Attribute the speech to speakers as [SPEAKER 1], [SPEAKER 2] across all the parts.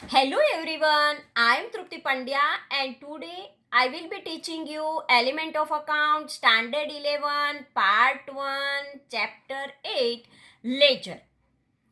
[SPEAKER 1] Hello everyone, I am Trupti Pandya and today I will be teaching you Element of Account Standard 11 Part 1 Chapter 8 Ledger.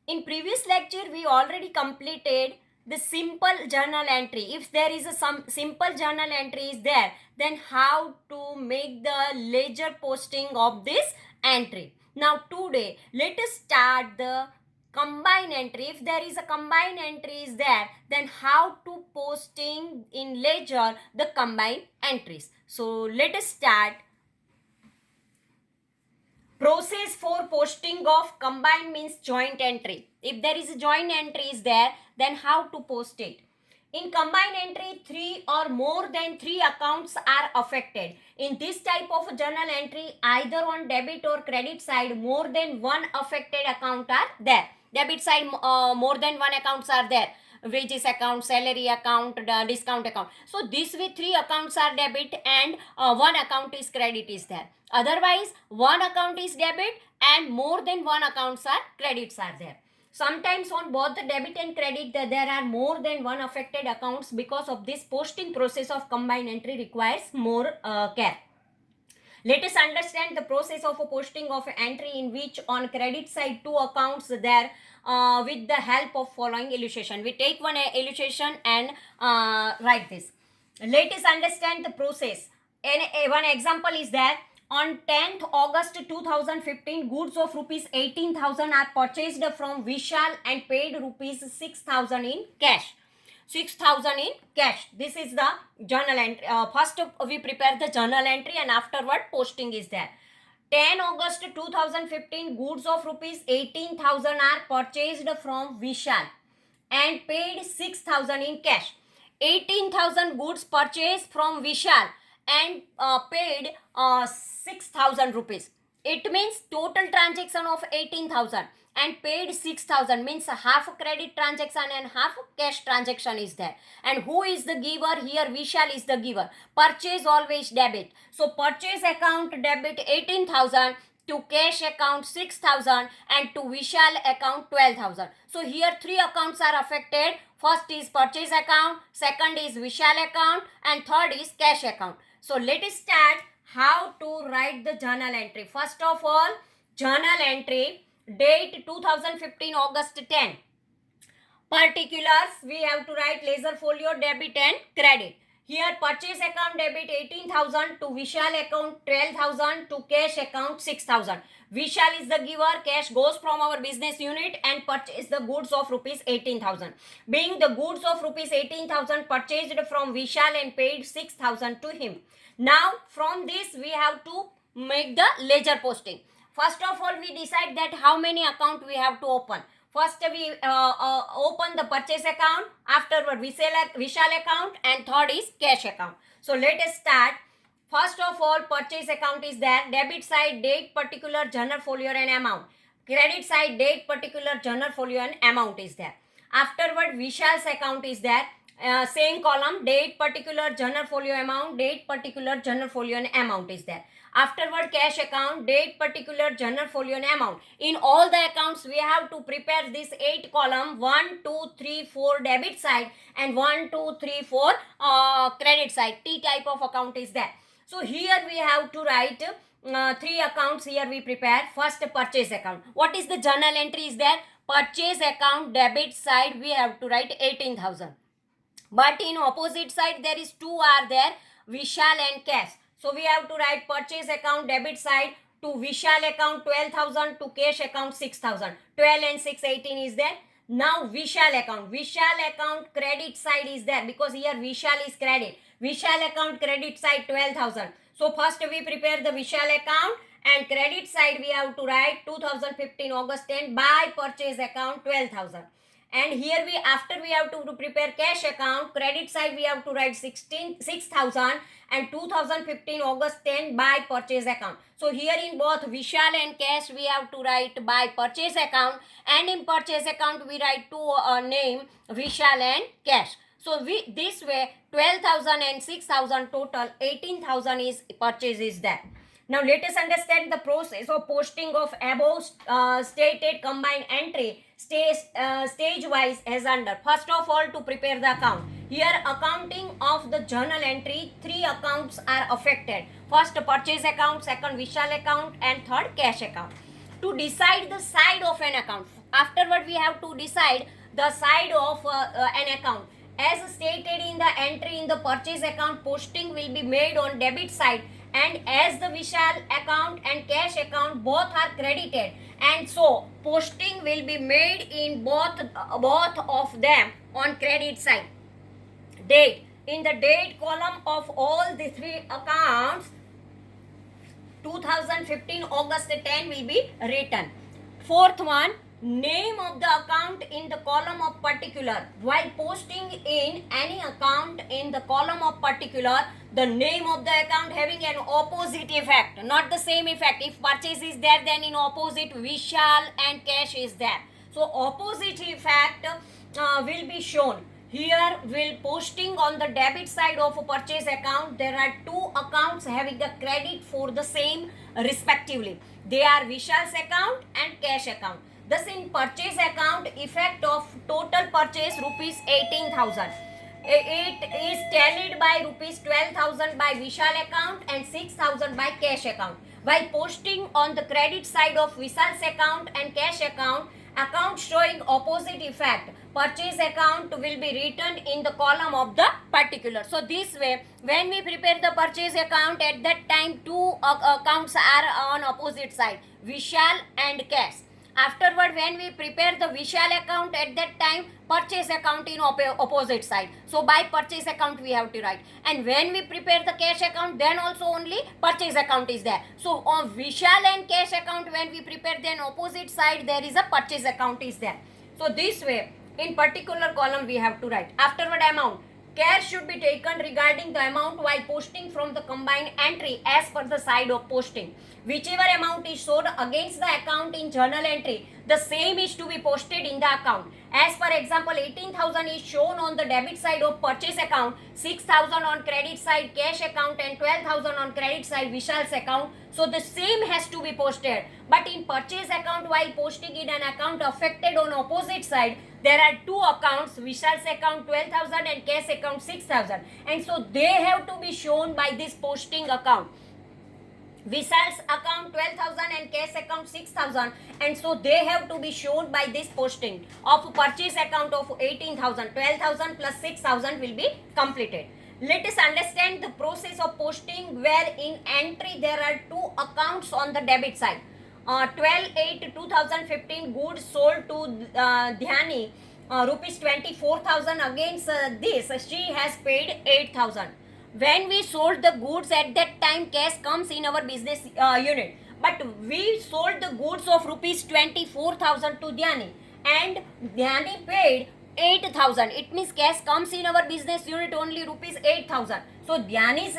[SPEAKER 1] In previous lecture we already completed the simple journal entry. If there is some simple journal entry is there, then how to make the ledger posting of this entry. Now today let us start the combine entry. If there is a combine entry is there, then how to posting in ledger the combine entries. So let us start. Process for posting of combined means joint entry. If there is a joint entry is there, then how to post it? In combined entry, three or more than three accounts are affected. In this type of journal entry, either on debit or credit side, more than one affected account are there. Debit side, more than one accounts are there. Wages account, salary account, discount account. So these way three accounts are debit and one account is credit is there. Otherwise, one account is debit and more than one accounts are credits are there. Sometimes on both the debit and credit there are more than one affected accounts. Because of this, posting process of combined entry requires more care. Let us understand the process of a posting of entry in which on credit side two accounts there with the help of following illustration. We take one illustration and write this. Let us understand the process. One example is that on 10th August 2015, goods of rupees 18,000 are purchased from Vishal and paid rupees 6,000 in cash. 6,000 in cash. This is the journal entry. First we prepare the journal entry and afterward posting is there. 10 August 2015, goods of rupees 18,000 are purchased from Vishal and paid 6,000 in cash. 18,000 goods purchased from Vishal and paid 6,000 rupees. It means total transaction of 18,000 and paid 6,000 means half credit transaction and half cash transaction is there. And who is the giver? Here Vishal is the giver. Purchase always debit. So purchase account debit 18,000, to cash account 6,000 and to Vishal account 12,000. So here three accounts are affected. First is purchase account, second is Vishal account and third is cash account. So let us start how to write the journal entry. First of all, journal entry, date 2015 August 10. Particulars, we have to write ledger folio debit and credit. Here purchase account debit 18,000, to Vishal account 12,000, to cash account 6,000. Vishal is the giver, cash goes from our business unit and purchase the goods of rupees 18,000. Being the goods of rupees 18,000 purchased from Vishal and paid 6,000 to him. Now from this we have to make the ledger posting. First of all, we decide that how many account we have to open. First we open the purchase account, afterward Vishal account and third is cash account. So let us start. First of all, purchase account is there. Debit side, date, particular, journal folio and amount. Credit side, date, particular, journal folio and amount is there. Afterward, Vishal's account is there. Same column, date, particular, journal folio amount, date, particular, journal folio and amount is there. Afterward, cash account, date, particular, journal folio and amount. In all the accounts, we have to prepare this 8 column, 1, 2, 3, 4 debit side and 1, 2, 3, 4 credit side. T type of account is there. So here we have to write three accounts. Here we prepare. First, purchase account. What is the journal entry is there? Purchase account debit side we have to write 18,000. But in opposite side there is two are there, Vishal and cash. So we have to write purchase account debit side to Vishal account 12,000, to cash account 6,000. 12 and 6, 18 is there. Now Vishal account credit side is there because here Vishal is credit. Vishal account credit side 12,000. So first we prepare the Vishal account and credit side we have to write 2015 August 10 by purchase account 12,000. And here we after we have to prepare cash account, credit side we have to write 6,000 and 2015 August 10 by purchase account. So here in both Vishal and cash we have to write by purchase account, and in purchase account we write two name Vishal and cash. So we this way 12,000 and 6,000 total 18,000 is purchase is there. Now let us understand the process of posting of above stated combined entry stage wise as under. First of all, to prepare the account. Here accounting of the journal entry, three accounts are affected. First purchase account, second Vishal account and third cash account. To decide the side of an account, afterward we have to decide the side of an account. As stated in the entry in the purchase account, posting will be made on debit side, and as the Vishal account and cash account both are credited, and so posting will be made in both of them on credit side. Date, in the date column of all the three accounts, 2015 August 10 will be written. Fourth one, name of the account in the column of particular. While posting in any account in the column of particular, the name of the account having an opposite effect, not the same effect. If purchase is there, then in opposite Vishal and cash is there. So opposite effect will be shown. Here will posting on the debit side of a purchase account, there are two accounts having the credit for the same respectively. They are Vishal's account and cash account. Thus in purchase account, effect of total purchase rupees 18,000. It is tallied by rupees 12,000 by Vishal account and 6,000 by cash account. While posting on the credit side of Vishal's account and cash account showing opposite effect, purchase account will be written in the column of the particular. So this way, when we prepare the purchase account, at that time two accounts are on opposite side, Vishal and cash. Afterward, when we prepare the Vishal account, at that time purchase account in opposite side. So by purchase account we have to write. And when we prepare the cash account, then also only purchase account is there. So on Vishal and cash account, when we prepare, then opposite side there is a purchase account is there. So this way, in particular column we have to write. Afterward, amount. Care should be taken regarding the amount while posting from the combined entry as per the side of posting. Whichever amount is showed against the account in journal entry, the same is to be posted in the account. As for example, 18,000 is shown on the debit side of purchase account, 6,000 on credit side cash account and 12,000 on credit side Vishal's account. So the same has to be posted. But in purchase account, while posting in an account affected on opposite side, there are two accounts, Vishal's account 12,000 and cash account 6,000. And so they have to be shown by this posting account. Vishal's account 12,000 and cash account 6,000, and so they have to be shown by this posting of purchase account of 18,000. 12,000 plus 6,000 will be completed. Let us understand the process of posting, where in entry there are two accounts on the debit side. 12/8/2015 goods sold to Dhyani rupees 24,000. Against this she has paid 8,000. When we sold the goods, at that time cash comes in our business unit, but we sold the goods of rupees 24,000 to Dhyani, and Dhyani paid 8,000. It means cash comes in our business unit only rupees 8,000. So Dhyani's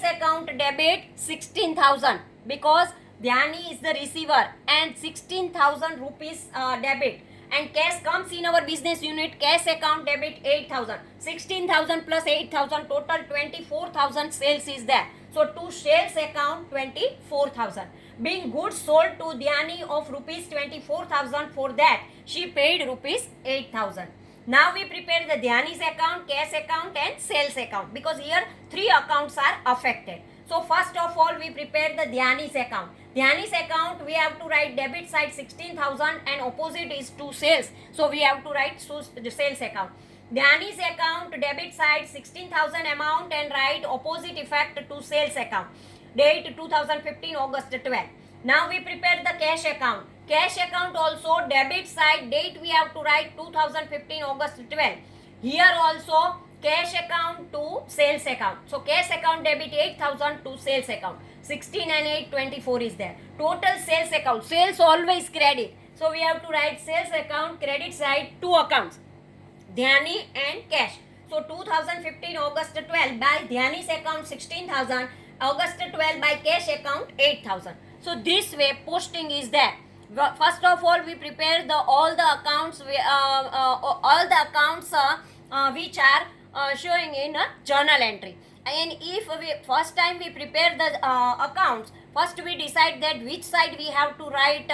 [SPEAKER 1] account debit 16,000 because Dhyani is the receiver, and 16,000 rupees debit. And cash comes in our business unit, cash account debit 8,000. 16,000 plus 8,000, total 24,000 sales is there. So to sales account 24,000. Being goods sold to Dhyani of rupees 24,000, for that she paid rupees 8,000. Now we prepare the Dhyani's account, cash account and sales account, because here three accounts are affected. So first of all we prepare the Dhyani's account. Dhyani's account, we have to write debit side 16,000 and opposite is to sales. So we have to write the sales account. Dhyani's account debit side 16,000 amount and write opposite effect to sales account. Date 2015 August 12. Now we prepare the cash account. Cash account also debit side date we have to write 2015 August 12. Here also cash account to sales account. So cash account debit 8,000 to sales account. 16 and 8, 24 is there. Total sales account. Sales always credit. So we have to write sales account credit side two accounts, Dhyani and cash. So 2015 August 12 by Dhyani's account 16,000, August 12 by cash account 8,000. So this way posting is there. First of all we prepare all the accounts which are showing in a journal entry. And if we first time we prepare the accounts, first we decide that which side we have to write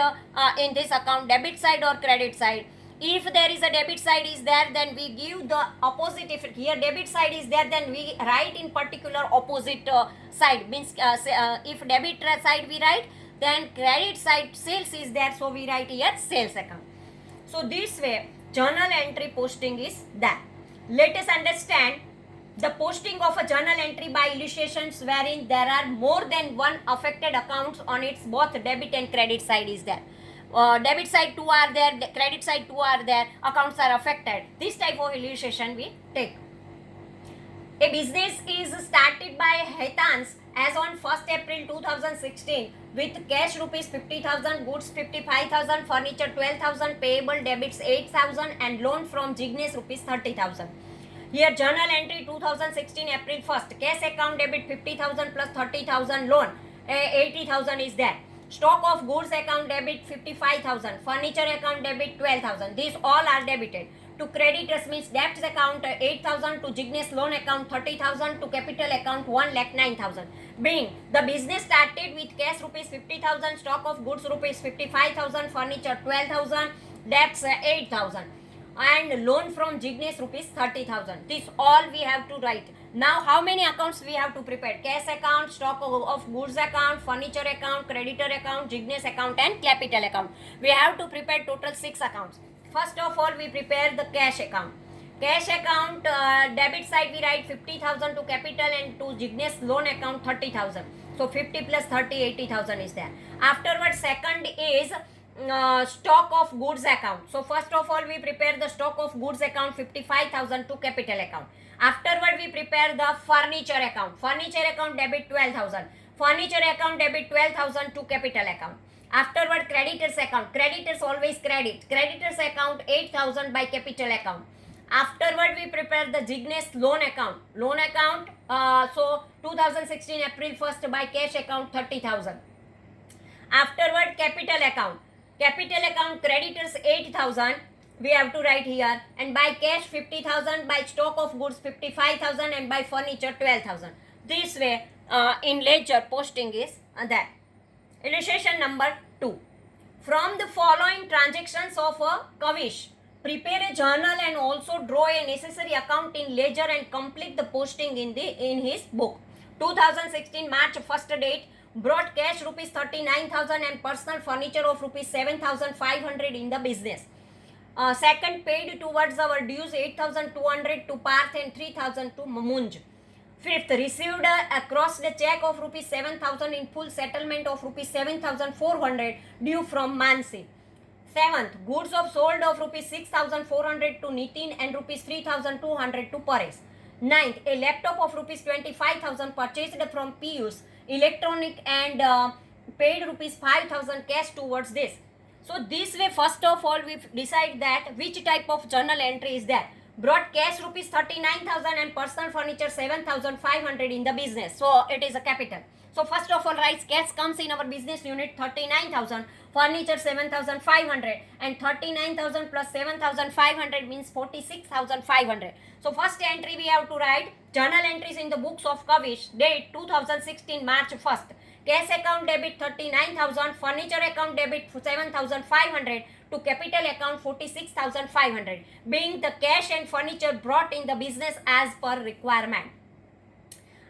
[SPEAKER 1] in this account, debit side or credit side. If there is a debit side is there, then we give the opposite. If here debit side is there, then we write in particular opposite side. Means if debit side we write, then credit side sales is there, so we write here sales account. So this way journal entry posting is that. Let us understand the posting of a journal entry by illustrations wherein there are more than one affected accounts on its both debit and credit side is there. Debit side 2 are there, credit side 2 are there, accounts are affected. This type of illustration we take. A business is started by Haitans as on 1st April 2016 with cash rupees 50,000, goods 55,000, furniture 12,000, payable debits 8,000 and loan from Jignesh rupees 30,000. Here journal entry 2016 April 1st, cash account debit 50,000 plus 30,000, loan 80,000 is there. Stock of goods account debit 55,000, furniture account debit 12,000. These all are debited. To creditors means debts account 8,000, to Jignesh loan account 30,000, to capital account 1,09,000. Being the business started with cash rupees 50,000, stock of goods rupees 55,000, furniture 12,000, debts 8,000. And loan from Jignesh rupees 30,000. This all we have to write. Now how many accounts we have to prepare? Cash account, stock of goods account, furniture account, creditor account, Jignesh account and capital account. We have to prepare total 6 accounts. First of all we prepare the cash account. Cash account debit side we write 50,000 to capital and to Jignesh loan account 30,000. So 50 plus 30 80,000 is there. Afterwards second is stock of goods account. So first of all we prepare the stock of goods account 55,000 to capital account. Afterward we prepare the furniture account. Furniture account debit 12,000. Furniture account debit 12,000 to capital account. Afterward creditors account. Creditors always credit. Creditors account 8,000 by capital account. Afterward we prepare the Jignesh loan account. Loan account so 2016 April 1st by cash account 30,000. Afterward capital account. Capital account creditors 8,000 we have to write here, and by cash 50,000, by stock of goods 55,000 and by furniture 12,000. This way in ledger posting is that. Illustration number 2. From the following transactions of a Kavish, prepare a journal and also draw a necessary account in ledger and complete the posting in his book. 2016 March 1st date, brought cash rupees 39,000 and personal furniture of rupees 7,500 in the business. Second, paid towards our dues 8,200 to Parth and 3,000 to Munj. Fifth, received across the check of rupees 7,000 in full settlement of rupees 7,400 due from Mansi. Seventh, goods of sold of rupees 6,400 to Nitin and rupees 3,200 to Paresh. Ninth, a laptop of rupees 25,000 purchased from Piyush Electronic and paid rupees 5,000 cash towards this. So this way first of all we decide that which type of journal entry is there. Brought cash rupees 39,000 and personal furniture 7,500 in the business. So it is a capital. So first of all writes cash comes in our business unit 39,000, furniture 7,500 and 39,000 plus 7,500 means 46,500. So first entry we have to write journal entries in the books of Kavish, date 2016 March 1st. Cash account debit 39,000, furniture account debit 7,500 to capital account 46,500, being the cash and furniture brought in the business as per requirement.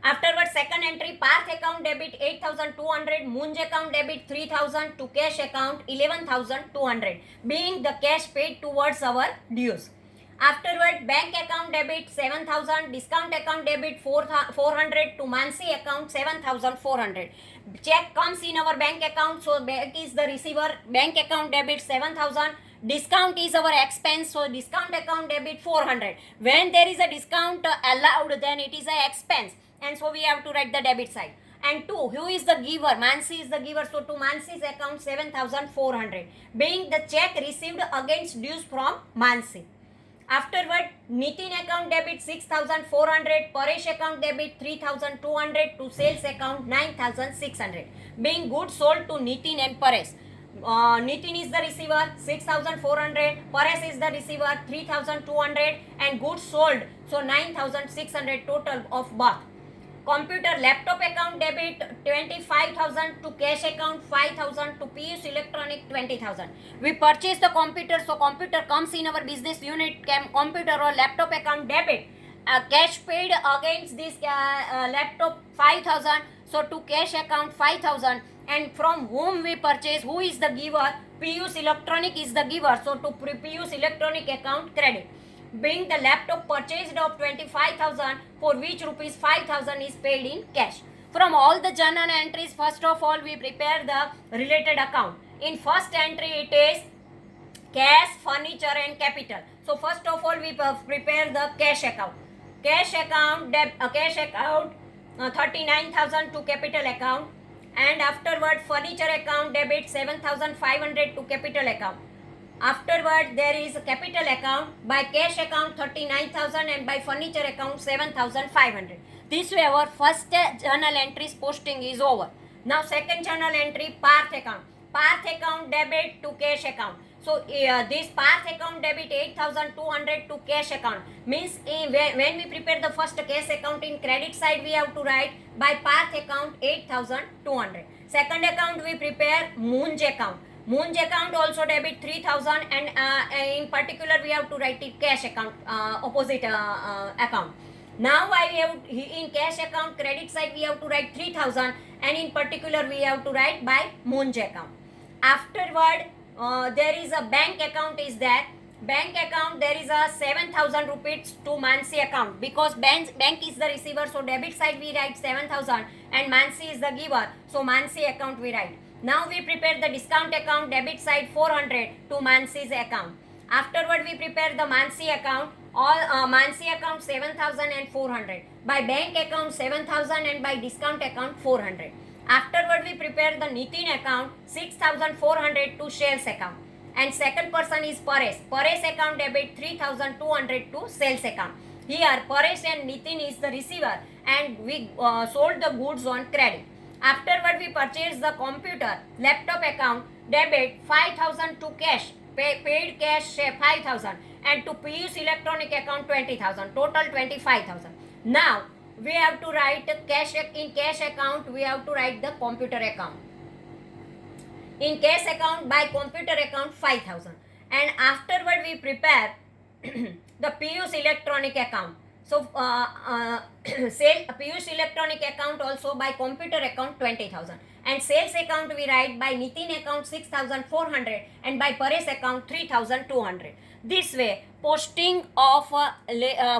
[SPEAKER 1] Afterwards, second entry, Parth account debit 8,200, Munj account debit 3,000 to cash account 11,200, being the cash paid towards our dues. Afterward, bank account debit 7,000, discount account debit 400 to Mansi account 7,400. Check comes in our bank account, so bank is the receiver. Bank account debit 7,000. Discount is our expense, so discount account debit 400. When there is a discount allowed, then it is an expense, and so we have to write the debit side. And 2, who is the giver? Mansi is the giver, so to Mansi's account 7,400, being the check received against dues from Mansi. Afterward, Nitin account debit 6,400, Paresh account debit 3,200 to sales account 9,600, being goods sold to Nitin and Paresh. Nitin is the receiver 6,400, Paresh is the receiver 3,200 and goods sold, so 9,600 total of both. Computer laptop account debit 25,000 to cash account 5,000 to PUS electronic 20,000. We purchase the computer, so computer comes in our business unit, computer or laptop account debit. Cash paid against this laptop 5,000, so to cash account 5,000. And from whom we purchase, who is the giver? PUS electronic is the giver, so to PUS electronic account credit. Being the laptop purchased of 25,000, for which rupees 5,000 is paid in cash. From all the journal entries, first of all we prepare the related account. In first entry it is cash, furniture and capital. So first of all we prepare the cash account. Cash account 39,000 to capital account, and afterward furniture account debit 7,500 to capital account. Afterward there is a capital account, by cash account 39,000 and by furniture account 7,500. This way our first journal entries posting is over. Now second journal entry, Parth account. Parth account debit to cash account. So this Parth account debit 8,200 to cash account. Means when we prepare the first cash account, in credit side we have to write by Parth account 8,200. Second account we prepare Munj account. Munj account also debit 3,000, and in particular we have to write it cash account, opposite account. Now I have in cash account credit side we have to write 3,000, and in particular we have to write by Munj account. Afterward there is a bank account is there. Bank account there is a 7,000 rupees to Mansi account, because bank is the receiver, so debit side we write 7,000 and Mansi is the giver, so Mansi account we write. Now we prepare the discount account, debit side 400 to Mansi's account. Afterward we prepare the Mansi account, all Mansi account 7,400, by bank account 7,000 and by discount account 400. Afterward we prepare the Nitin account 6,400 to sales account, and second person is Paresh. Paresh account debit 3,200 to sales account. Here Paresh and Nitin is the receiver, and we sold the goods on credit. Afterward we purchase the computer, laptop account debit 5,000 to cash, paid cash 5,000, and to PUS electronic account 20,000, total 25,000. Now we have to write cash, in cash account we have to write the computer account. In cash account by computer account 5,000, and afterward we prepare the PUS electronic account. So sale PUS electronic account also by computer account 20,000, and sales account we write by Nitin account 6,400 and by Paresh account 3,200. This way posting of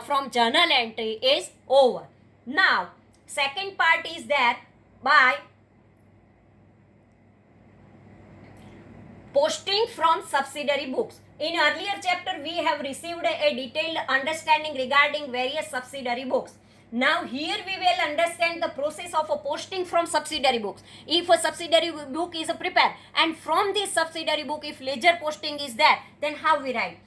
[SPEAKER 1] from journal entry is over. Now second part is there by posting from subsidiary books. In earlier chapter we have received a detailed understanding regarding various subsidiary books. Now here we will understand the process of a posting from subsidiary books. If a subsidiary book is prepared, and from this subsidiary book if ledger posting is there, then how we write?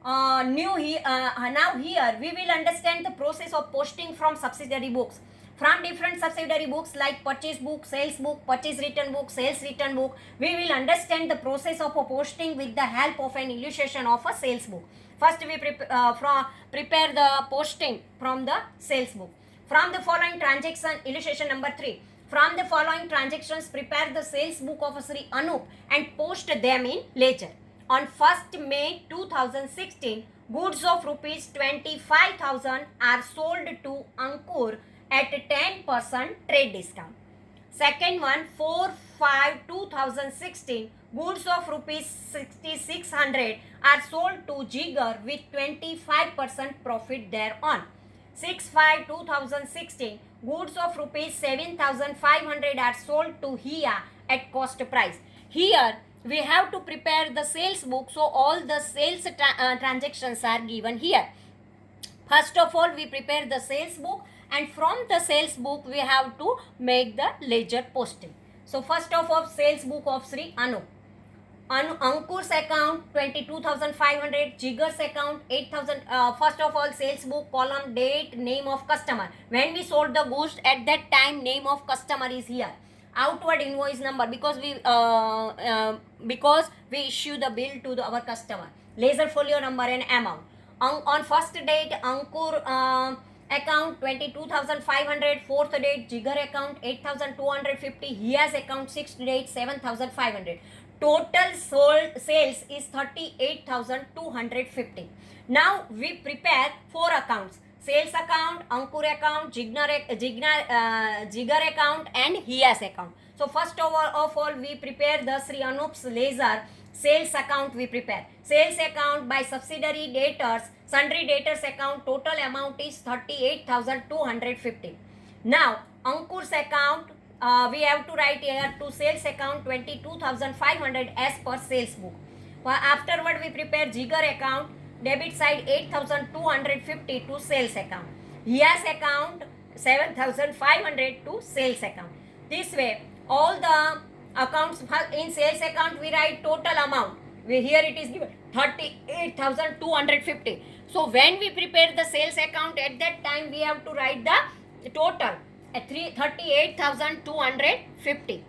[SPEAKER 1] Now here we will understand the process of posting from subsidiary books. From different subsidiary books like purchase book, sales book, purchase return book, sales return book, we will understand the process of a posting with the help of an illustration of a sales book. First we prepare the posting from the sales book. From the following transaction, illustration number 3. From the following transactions, prepare the sales book of Sri Anup and post them in ledger. On 1st May 2016, goods of rupees 25,000 are sold to Ankur at 10% trade discount. Second one, 4/5/2016, goods of rupees 6,600 are sold to Jigar with 25% profit thereon. 6/5/2016, goods of rupees 7,500 are sold to Hia at cost price. Here we have to prepare the sales book, so all the sales transactions are given here. First of all we prepare the sales book, and from the sales book we have to make the ledger posting. So first of all sales book of Sri Anup. Ankur's account 22,500, Jigar's account 8,000. First of all sales book column, date, name of customer. When we sold the goods, at that time name of customer is here. Outward invoice number, because we issue the bill to our customer. Ledger folio number and amount. On first date Ankur account 22,500, fourth date Jigar account 8,250, Hias account sixth date 7,500. Total sold sales is 38,250. Now we prepare 4 accounts: sales account, Ankur account, Jigar account and Hias account. So first of all we prepare the Sri Anup's Laser sales account. We prepare sales account by subsidiary debtors, sundry debtors account. Total amount is 38,250. Now Ankur's account, we have to write here to sales account 22,500 as per sales book. Afterward we prepare Jigar account, debit side 8,250 to sales account. Hias account 7,500 to sales account. This way all the accounts in sales account we write total amount. Here it is given 38,250. So when we prepare the sales account, at that time we have to write the total at 38,250.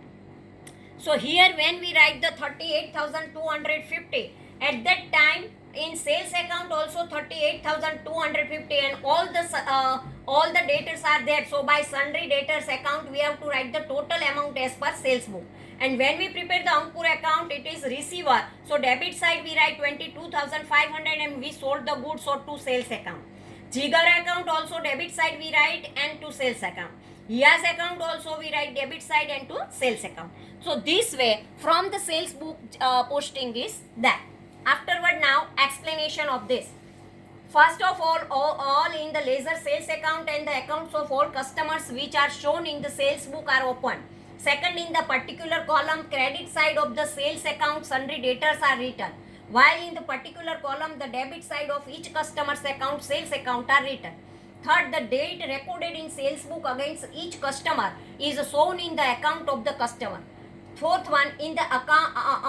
[SPEAKER 1] So here when we write the 38,250, at that time in sales account also 38,250 and all the debtors are there. So by sundry debtors account we have to write the total amount as per sales book. And when we prepare the Ankur account, it is receiver. So debit side we write 22,500 and we sold the goods, so to sales account. Jigar account also debit side we write and to sales account. Hias account also we write debit side and to sales account. So this way from the sales book posting is that. Afterward now explanation of this. First of all in the Laser sales account and the accounts of all customers which are shown in the sales book are open. Second, in the particular column credit side of the sales account sundry debtors are written, while in the particular column the debit side of each customer's account sales account are written. Third, the date recorded in sales book against each customer is shown in the account of the customer. Fourth one, in the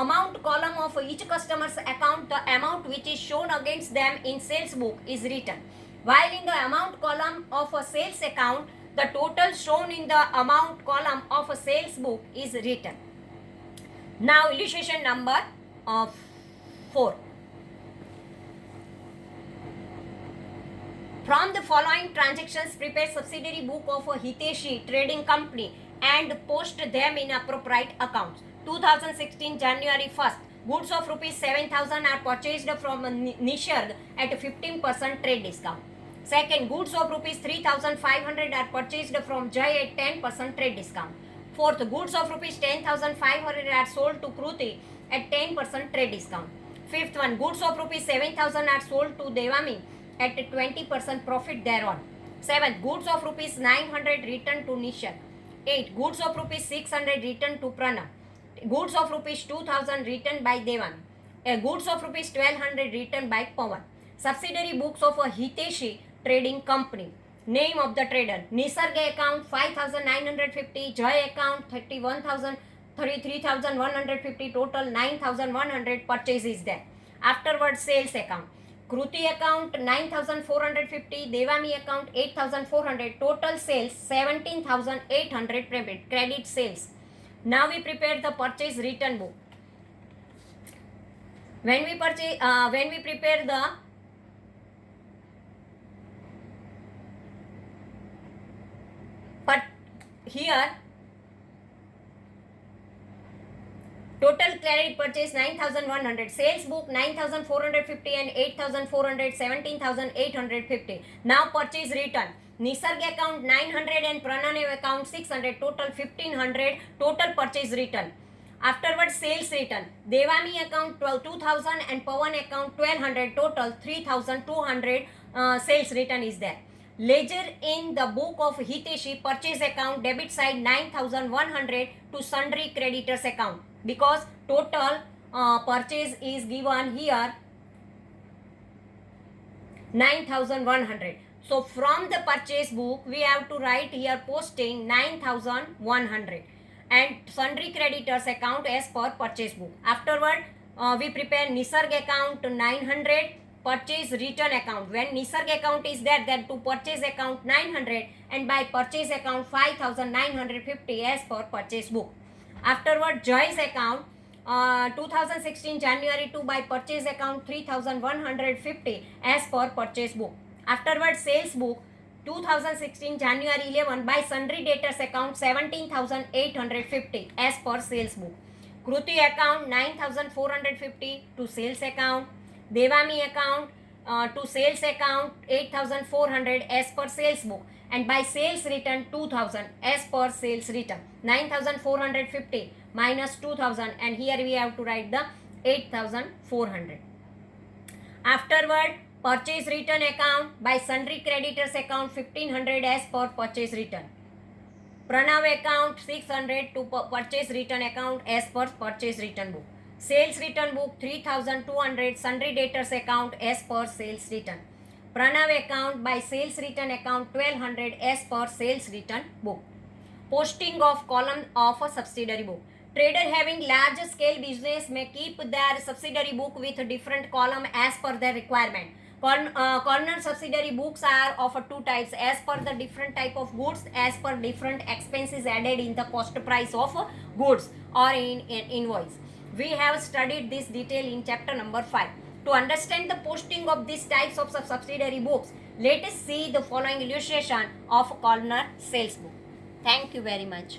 [SPEAKER 1] amount column of each customer's account, the amount which is shown against them in sales book is written, while in the amount column of a sales account, the total shown in the amount column of a sales book is written. Now illustration number 4. From the following transactions, prepare subsidiary book of a Hiteshi trading company and post them in appropriate accounts. 2016 January 1st, goods of rupees 7,000 are purchased from Nisarg at 15% trade discount. Second, goods of rupees 3,500 are purchased from Jai at 10% trade discount. Fourth, goods of rupees 10,500 are sold to Kruti at 10% trade discount. Fifth one, goods of rupees 7,000 are sold to Devami at 20% profit thereon. Seventh, goods of rupees 900 returned to Nisarg. 8. Goods of rupees 600 returned to Pranav. Goods of rupees 2,000 returned by Devami. Goods of rupees 1,200 returned by Pawan. Subsidiary books of a Hiteshi trading company. Name of the trader: Nisarg account 5,950, Jai account 33,150, total 9,100 purchase is there. Afterwards sales account: Kruti account 9,450, Devami account 8,400, total sales 17,800 credit sales. Now we prepare the purchase return book. When we prepare the here total credit purchase 9,100, sales book 9,450 and 8,400, 17,850. Now purchase return: Nisarg account 900 and Pranav account 600, total 1,500 total purchase return. Afterwards sales return: Devami account 2,000 and Pawan account 1,200, total 3,200 sales return is there. Ledger in the book of Hiteshi: purchase account debit side 9,100 to sundry creditors account, because total purchase is given here 9,100. So from the purchase book we have to write here posting 9,100 and sundry creditors account as per purchase book. Afterward we prepare Nisarg account 900 purchase return account. When Nisarg account is there, then to purchase account 900 and by purchase account 5,950 as per purchase book. Afterward Jai's account 2016 January to by purchase account 3,150 as per purchase book. Afterward sales book 2016 January 11 by sundry debtors account 17,850 as per sales book. Kruti account 9,450 to sales account. Devami account to sales account 8,400 as per sales book, and by sales return 2,000 as per sales return. 9,450 minus 2,000, and here we have to write the 8,400. Afterward, purchase return account by sundry creditors account 1,500 as per purchase return. Pranav account 600 to purchase return account as per purchase return book. Sales return book 3,200 sundry debtors account as per sales return. Pranav account by sales return account 1,200 as per sales return book. Posting of column of a subsidiary book. Trader having large scale business may keep their subsidiary book with different column as per their requirement. Corner subsidiary books are of two types as per the different type of goods, as per different expenses added in the cost price of goods or in invoice. We have studied this detail in chapter number 5. To understand the posting of these types of subsidiary books, let us see the following illustration of corner sales book. Thank you very much.